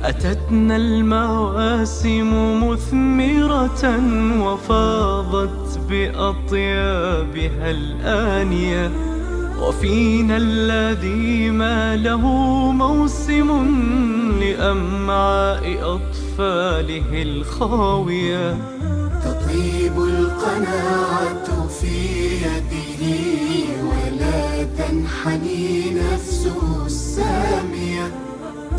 أتتنا المواسم مثمرة وفاضت بأطيابها الآنية، وفينا الذي ما له موسم لأمعاء أطفاله الخاوية. تطيب القناعة في يده ولا تنحني نفسه السامية.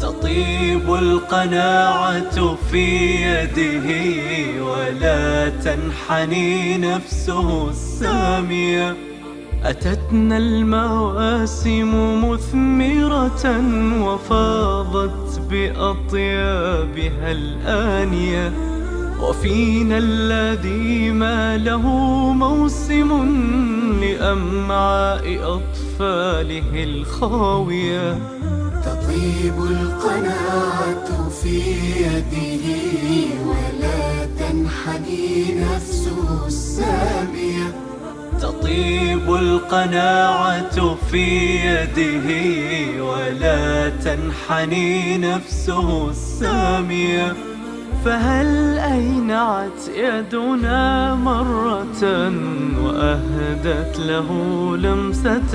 تطيب القناعة في يده ولا تنحني نفسه السامية. أتتنا المواسم مثمرة وفاضت بأطيابها الآنية، وفينا الذي ما له موسم لأمعاء أطفاله الخاوية. تطيب القناعة في يده ولا تنحني نفسه السامية. تطيب القناعة في يده ولا تنحني نفسه السامية. فهل أينعت يدنا مرة وأهدت له لمسة